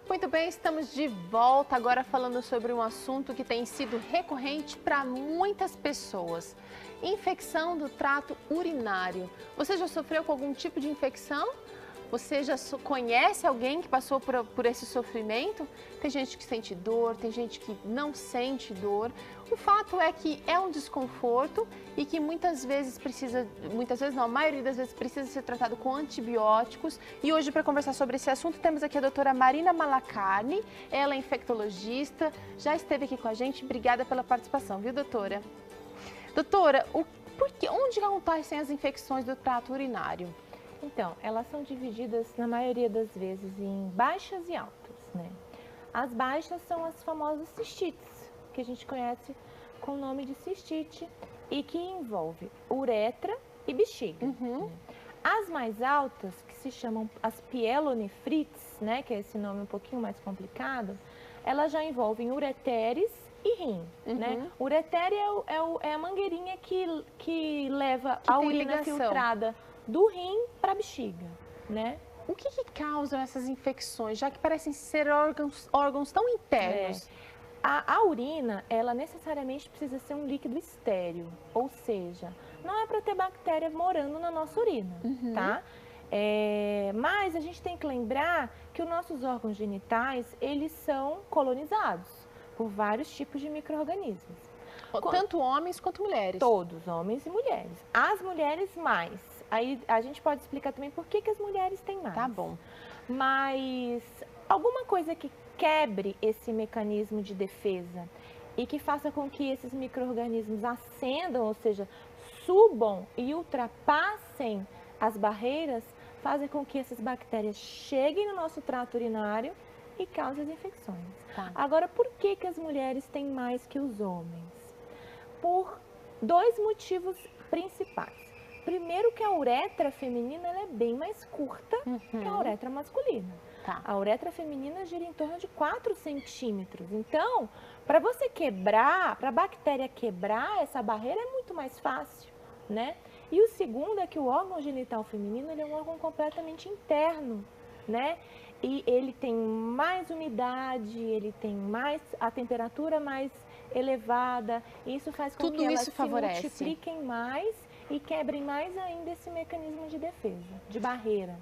Muito bem, estamos de volta agora falando sobre um assunto que tem sido recorrente para muitas pessoas. Infecção do trato urinário. Você já sofreu com algum tipo de infecção? Você já conhece alguém que passou por esse sofrimento? Tem gente que sente dor, tem gente que não sente dor. O fato é que é um desconforto e que muitas vezes não, a maioria das vezes precisa ser tratado com antibióticos. E hoje, para conversar sobre esse assunto, temos aqui a doutora Marina Malacarne. Ela é infectologista, já esteve aqui com a gente. Obrigada pela participação, viu, doutora? Doutora, onde acontecem as infecções do trato urinário? Então, elas são divididas, na maioria das vezes, em baixas e altas, né? As baixas são as famosas cistites, que a gente conhece com o nome de cistite e que envolve uretra e bexiga. Né? As mais altas, que se chamam as pielonefrites, né? Que é esse nome um pouquinho mais complicado, elas já envolvem ureteres e rim, né? Uretere é a mangueirinha que leva a urina filtrada do rim para a bexiga, né? O que causam essas infecções, já que parecem ser órgãos tão internos? A urina, ela necessariamente precisa ser um líquido estéril, ou seja, não é para ter bactéria morando na nossa urina, tá? Mas a gente tem que lembrar que os nossos órgãos genitais, eles são colonizados por vários tipos de micro-organismos. Tanto homens quanto mulheres? Todos, homens e mulheres. As mulheres mais. Aí a gente pode explicar também por que as mulheres têm mais. Tá bom. Mas alguma coisa que quebre esse mecanismo de defesa e que faça com que esses micro-organismos ascendam, ou seja, subam e ultrapassem as barreiras, fazem com que essas bactérias cheguem no nosso trato urinário e causem as infecções. Tá. Agora, por que as mulheres têm mais que os homens? Por dois motivos principais. Primeiro que a uretra feminina ela é bem mais curta que a uretra masculina. Tá. A uretra feminina gira em torno de 4 centímetros. Então, para você quebrar, para a bactéria quebrar essa barreira é muito mais fácil, né? E o segundo é que o órgão genital feminino ele é um órgão completamente interno, né? E ele tem mais umidade, ele tem mais a temperatura mais elevada. Isso faz com que elas se multipliquem mais e quebrem mais ainda esse mecanismo de defesa, de barreira.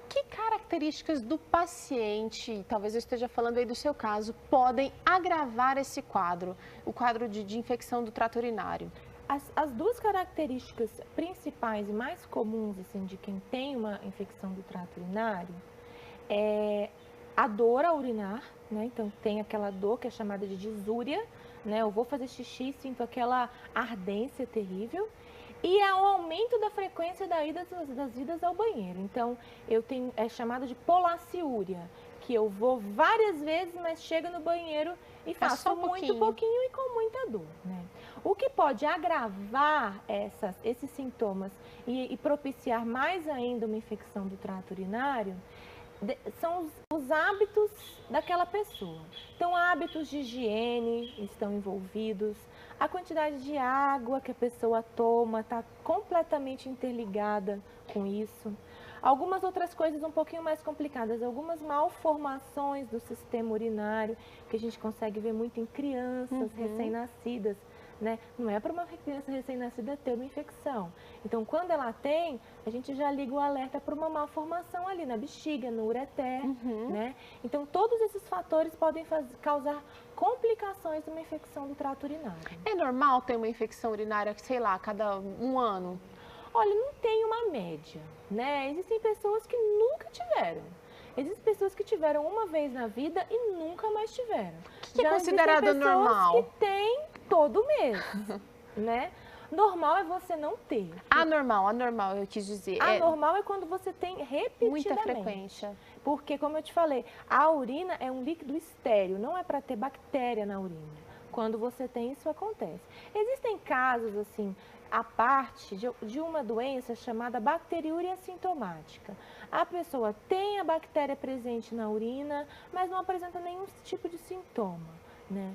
Que características do paciente, talvez eu esteja falando aí do seu caso, podem agravar esse quadro, o quadro de infecção do trato urinário? As duas características principais e mais comuns assim, de quem tem uma infecção do trato urinário é a dor ao urinar, né? Então tem aquela dor que é chamada de disúria, né? Eu vou fazer xixi, sinto aquela ardência terrível. E é o aumento da frequência das idas ao banheiro. Então, é chamado de polaciúria, que eu vou várias vezes, mas chego no banheiro e faço muito pouquinho e com muita dor, né? O que pode agravar esses sintomas e propiciar mais ainda uma infecção do trato urinário são os hábitos daquela pessoa. Então, hábitos de higiene estão envolvidos, a quantidade de água que a pessoa toma está completamente interligada com isso. Algumas outras coisas um pouquinho mais complicadas, algumas malformações do sistema urinário, que a gente consegue ver muito em crianças recém-nascidas. Né? Não é para uma criança recém-nascida ter uma infecção. Então, quando ela tem, a gente já liga o alerta para uma malformação ali na bexiga, no ureter, né? Então, todos esses fatores podem causar complicações de uma infecção do trato urinário. É normal ter uma infecção urinária, sei lá, a cada um ano? Olha, não tem uma média, né? Existem pessoas que nunca tiveram. Existem pessoas que tiveram uma vez na vida e nunca mais tiveram. O que é considerado normal? Que tem todo mês, né? Normal é você não ter. Anormal, eu quis dizer. Anormal é quando você tem repetidamente. Muita frequência. Porque, como eu te falei, a urina é um líquido estéril, não é para ter bactéria na urina. Quando você tem, isso acontece. Existem casos, assim, a parte de uma doença chamada bacteriúria assintomática. A pessoa tem a bactéria presente na urina, mas não apresenta nenhum tipo de sintoma, né?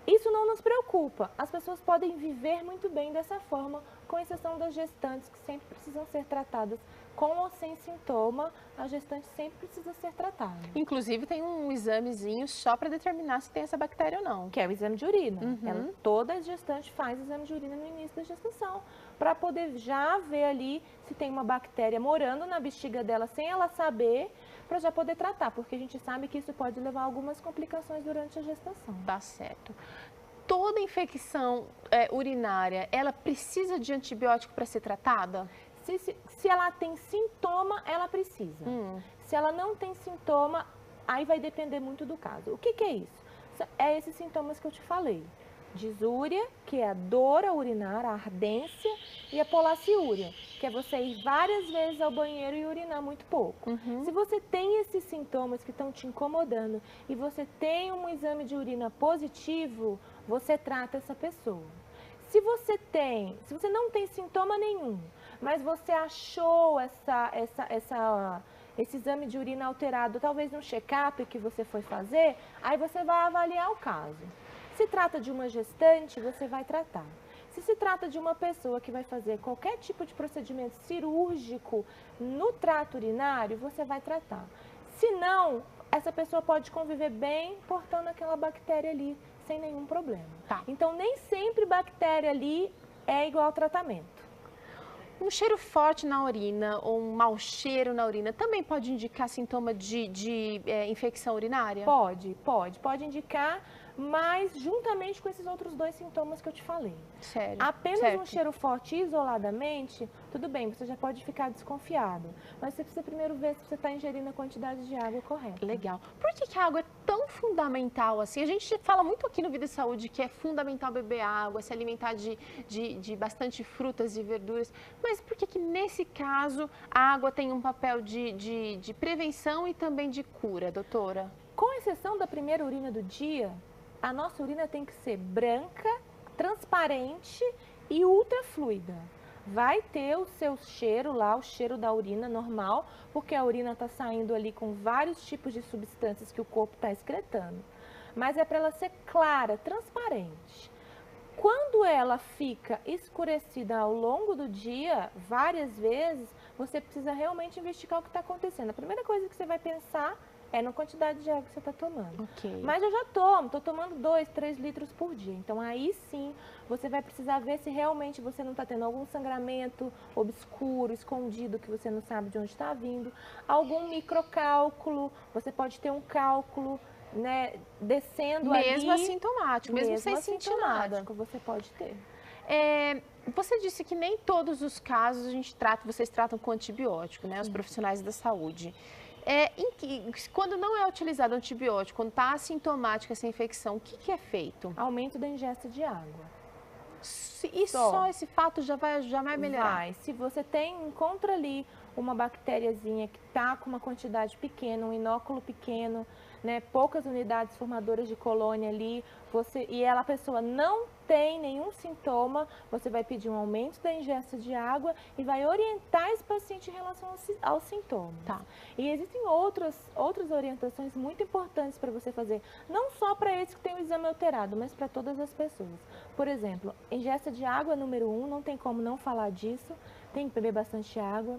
Isso não nos preocupa. As pessoas podem viver muito bem dessa forma, com exceção das gestantes que sempre precisam ser tratadas com ou sem sintoma. A gestante sempre precisa ser tratada. Inclusive tem um examezinho só para determinar se tem essa bactéria ou não. Que é o exame de urina. Toda gestante faz exame de urina no início da gestação, para poder já ver ali se tem uma bactéria morando na bexiga dela sem ela saber, para já poder tratar, porque a gente sabe que isso pode levar a algumas complicações durante a gestação. Tá certo. Toda infecção urinária, ela precisa de antibiótico para ser tratada? Se ela tem sintoma, ela precisa. Se ela não tem sintoma, aí vai depender muito do caso. O que é isso? É esses sintomas que eu te falei. Disúria, que é a dor ao urinar, a ardência, e a polaciúria, que é você ir várias vezes ao banheiro e urinar muito pouco. Se você tem esses sintomas que estão te incomodando e você tem um exame de urina positivo, você trata essa pessoa. Se você não tem sintoma nenhum, mas você achou esse exame de urina alterado, talvez no check-up que você foi fazer, aí você vai avaliar o caso. Se trata de uma gestante, você vai tratar. Se trata de uma pessoa que vai fazer qualquer tipo de procedimento cirúrgico no trato urinário, você vai tratar. Se não, essa pessoa pode conviver bem portando aquela bactéria ali, sem nenhum problema. Tá. Então, nem sempre bactéria ali é igual ao tratamento. Um cheiro forte na urina ou um mau cheiro na urina também pode indicar sintoma de infecção urinária? Pode indicar, mas juntamente com esses outros dois sintomas que eu te falei. Sério? Apenas um cheiro forte isoladamente, tudo bem, você já pode ficar desconfiado. Mas você precisa primeiro ver se você está ingerindo a quantidade de água correta. Legal. Por que a água é tão fundamental assim? A gente fala muito aqui no Vida e Saúde que é fundamental beber água, se alimentar de bastante frutas e verduras. Mas por que nesse caso a água tem um papel de prevenção e também de cura, doutora? Com exceção da primeira urina do dia, a nossa urina tem que ser branca, transparente e ultra fluida. Vai ter o seu cheiro lá, o cheiro da urina normal, porque a urina está saindo ali com vários tipos de substâncias que o corpo está excretando. Mas é para ela ser clara, transparente. Quando ela fica escurecida ao longo do dia, várias vezes, você precisa realmente investigar o que está acontecendo. A primeira coisa que você vai pensar é na quantidade de água que você está tomando. Okay. Mas eu já estou tomando 2, 3 litros por dia. Então aí sim, você vai precisar ver se realmente você não está tendo algum sangramento obscuro, escondido, que você não sabe de onde está vindo. Algum microcálculo, você pode ter um cálculo, né, descendo ali. Mesmo assintomático, mesmo sem sentir nada. Você pode ter. Você disse que nem todos os casos vocês tratam com antibiótico, né? Os profissionais da saúde. Quando não é utilizado antibiótico, quando está assintomática essa infecção, o que é feito? Aumento da ingesta de água. E só esse fato já vai melhorar? Vai. Se você encontra ali uma bactériazinha que está com uma quantidade pequena, um inóculo pequeno, né, poucas unidades formadoras de colônia ali, a pessoa não tem nenhum sintoma, você vai pedir um aumento da ingesta de água e vai orientar esse paciente em relação aos sintomas. Tá. E existem outras orientações muito importantes para você fazer, não só para esse que tem o exame alterado, mas para todas as pessoas. Por exemplo, ingesta de água número 1, não tem como não falar disso, tem que beber bastante água.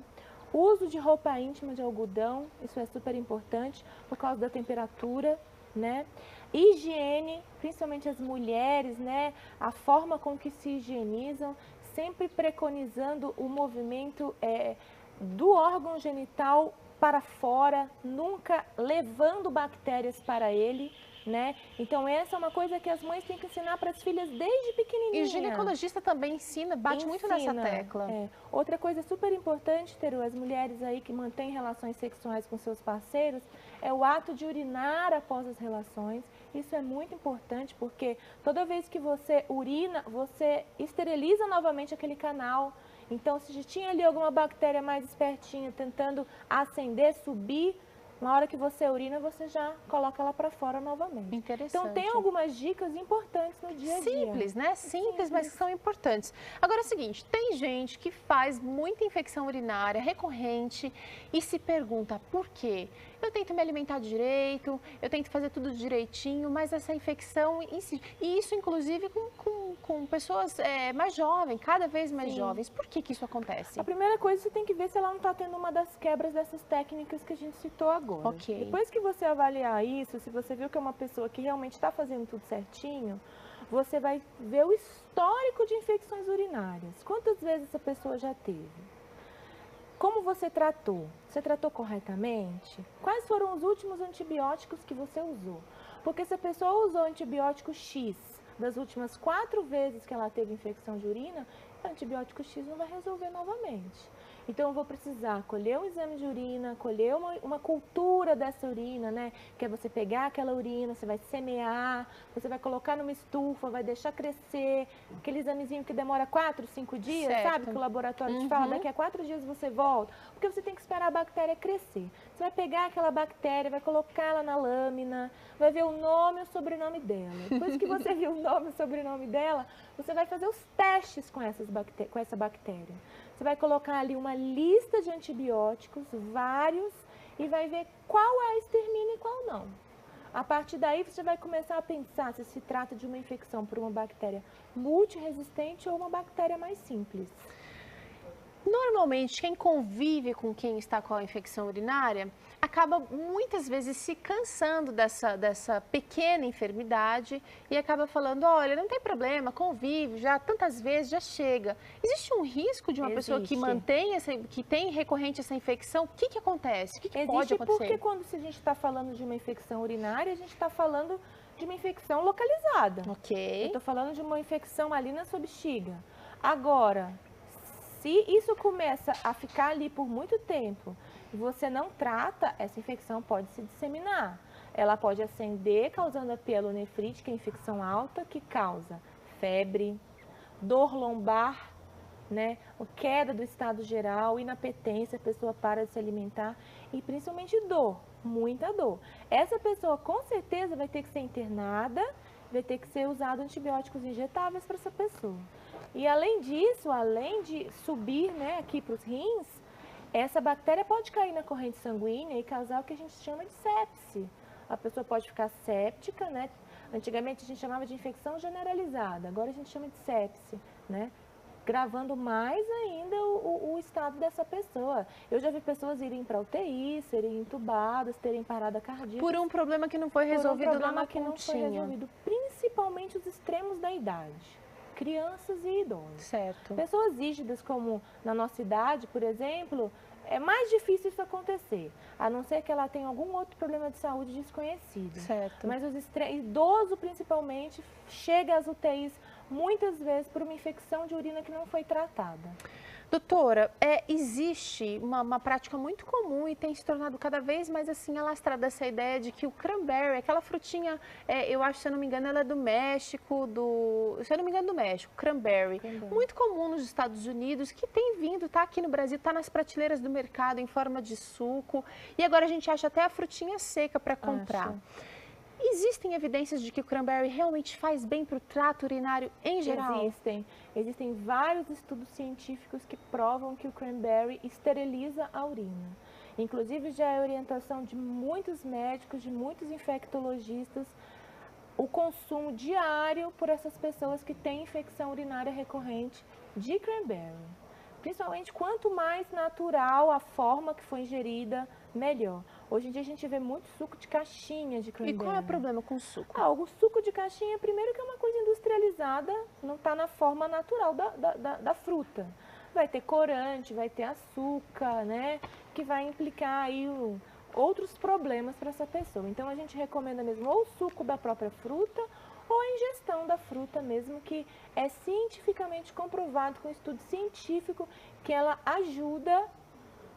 Uso de roupa íntima de algodão, isso é super importante por causa da temperatura, né? Higiene, principalmente as mulheres, né? A forma com que se higienizam, sempre preconizando o movimento do órgão genital para fora, nunca levando bactérias para ele, né? Então essa é uma coisa que as mães têm que ensinar para as filhas desde pequenininha. E o ginecologista também bate muito nessa tecla. Outra coisa super importante, Teru, as mulheres aí que mantêm relações sexuais com seus parceiros, é o ato de urinar após as relações. Isso é muito importante porque toda vez que você urina, você esteriliza novamente aquele canal. Então, se já tinha ali alguma bactéria mais espertinha tentando ascender, subir, Na hora que você urina, você já coloca ela para fora novamente. Interessante. Então, tem algumas dicas importantes no dia a dia. Simples, né? Simples, mas que são importantes. Agora é o seguinte, tem gente que faz muita infecção urinária recorrente e se pergunta por quê? Eu tento me alimentar direito, eu tento fazer tudo direitinho, mas essa infecção insiste. E isso, inclusive, com pessoas mais jovens, cada vez mais jovens. Por que isso acontece? A primeira coisa, você tem que ver se ela não está tendo uma das quebras dessas técnicas que a gente citou agora. Ok. Depois que você avaliar isso, se você viu que é uma pessoa que realmente está fazendo tudo certinho, você vai ver o histórico de infecções urinárias. Quantas vezes essa pessoa já teve? Como você tratou? Você tratou corretamente? Quais foram os últimos antibióticos que você usou? Porque se a pessoa usou antibiótico X das últimas 4 vezes que ela teve infecção de urina, o antibiótico X não vai resolver novamente. Então, eu vou precisar colher um exame de urina, colher uma cultura dessa urina, né? Que é você pegar aquela urina, você vai semear, você vai colocar numa estufa, vai deixar crescer, aquele examezinho que demora 4, 5 dias, Certo. sabe? Que o laboratório te fala, daqui a 4 dias você volta, porque você tem que esperar a bactéria crescer. Você vai pegar aquela bactéria, vai colocar ela na lâmina, vai ver o nome e o sobrenome dela. Depois que você viu o nome e o sobrenome dela, você vai fazer os testes com essa bactéria. Você vai colocar ali uma lista de antibióticos, vários, e vai ver qual a extermina e qual não. A partir daí, você vai começar a pensar se se trata de uma infecção por uma bactéria multiresistente ou uma bactéria mais simples. Normalmente, quem convive com quem está com a infecção urinária acaba muitas vezes se cansando dessa pequena enfermidade e acaba falando, olha, não tem problema, convive, já tantas vezes, já chega. Existe um risco de uma pessoa que mantém, que tem recorrente essa infecção? O que acontece? O que pode acontecer? Porque quando a gente está falando de uma infecção urinária, a gente está falando de uma infecção localizada. Ok. Eu estou falando de uma infecção ali na sua bexiga. Agora, se isso começa a ficar ali por muito tempo e você não trata, essa infecção pode se disseminar. Ela pode ascender, causando a pielonefrite, que é a infecção alta, que causa febre, dor lombar, né? Queda do estado geral, inapetência, a pessoa para de se alimentar e principalmente dor, muita dor. Essa pessoa com certeza vai ter que ser internada, vai ter que ser usado antibióticos injetáveis para essa pessoa. E além disso, além de subir, né, aqui para os rins, essa bactéria pode cair na corrente sanguínea e causar o que a gente chama de sepse. A pessoa pode ficar séptica, né? Antigamente a gente chamava de infecção generalizada, agora a gente chama de sepse, né? Gravando mais ainda o estado dessa pessoa. Eu já vi pessoas irem para UTI, serem entubadas, terem parada cardíaca. Por um problema que não foi resolvido lá na pontinha. Não foi resolvido, principalmente os extremos da idade. Crianças e idosos. Certo. Pessoas rígidas, como na nossa idade, por exemplo, é mais difícil isso acontecer, a não ser que ela tenha algum outro problema de saúde desconhecido. Certo. Mas idoso, principalmente, chega às UTIs muitas vezes por uma infecção de urina que não foi tratada. Doutora, existe uma prática muito comum e tem se tornado cada vez mais assim alastrada essa ideia de que o cranberry, aquela frutinha, eu acho, se eu não me engano, ela é do México, se eu não me engano, do México, cranberry. Muito comum nos Estados Unidos, que tem vindo, tá aqui no Brasil, tá nas prateleiras do mercado em forma de suco e agora a gente acha até a frutinha seca para comprar. Existem evidências de que o cranberry realmente faz bem para o trato urinário em geral? Existem vários estudos científicos que provam que o cranberry esteriliza a urina. Inclusive, já é orientação de muitos médicos, de muitos infectologistas, o consumo diário por essas pessoas que têm infecção urinária recorrente de cranberry. Principalmente, quanto mais natural a forma que foi ingerida, melhor. Hoje em dia a gente vê muito suco de caixinha de cranberry. E qual é o problema com o suco? O suco de caixinha, primeiro, que é uma coisa industrializada, não está na forma natural da fruta. Vai ter corante, vai ter açúcar, né? Que vai implicar aí outros problemas para essa pessoa. Então a gente recomenda mesmo ou o suco da própria fruta ou a ingestão da fruta mesmo, que é cientificamente comprovado com estudo científico que ela ajuda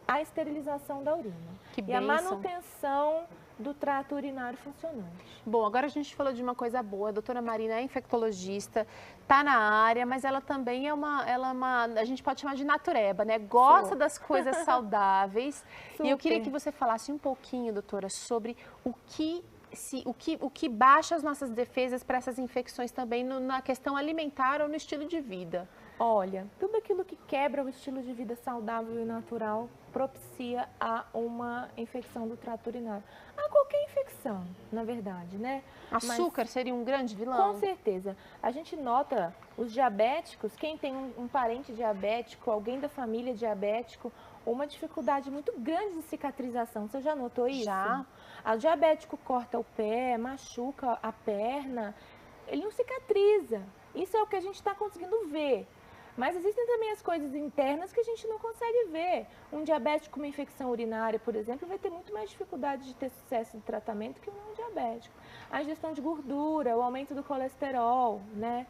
a esterilização da urina. Que e a manutenção do trato urinário funcionante. Bom, agora a gente falou de uma coisa boa. A doutora Marina é infectologista, está na área, mas ela também a gente pode chamar de natureba, né? Gosta das coisas saudáveis. E eu queria que você falasse um pouquinho, doutora, sobre o que baixa as nossas defesas para essas infecções também na questão alimentar ou no estilo de vida. Olha, tudo aquilo que quebra o estilo de vida saudável e natural propicia a uma infecção do trato urinário. A qualquer infecção, na verdade, né? Açúcar seria um grande vilão? Com certeza. A gente nota os diabéticos, quem tem um parente diabético, alguém da família diabético, uma dificuldade muito grande de cicatrização. Você já notou isso? Já. O diabético corta o pé, machuca a perna, ele não cicatriza. Isso é o que a gente está conseguindo ver. Mas existem também as coisas internas que a gente não consegue ver. Um diabético com uma infecção urinária, por exemplo, vai ter muito mais dificuldade de ter sucesso no tratamento que um não diabético. A ingestão de gordura, o aumento do colesterol, né?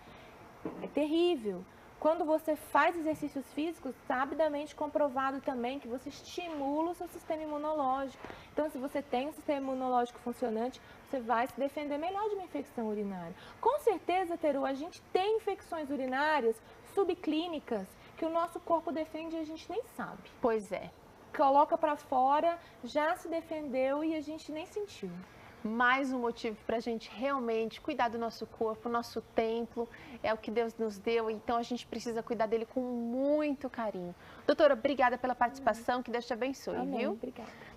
É terrível. Quando você faz exercícios físicos, sabidamente comprovado também que você estimula o seu sistema imunológico. Então, se você tem um sistema imunológico funcionante, você vai se defender melhor de uma infecção urinária. Com certeza, Teru, a gente tem infecções urinárias subclínicas que o nosso corpo defende e a gente nem sabe. Pois é. Coloca para fora, já se defendeu e a gente nem sentiu. Mais um motivo para a gente realmente cuidar do nosso corpo, nosso templo, é o que Deus nos deu, então a gente precisa cuidar dele com muito carinho. Doutora, obrigada pela participação, que Deus te abençoe, Amém, viu? obrigada.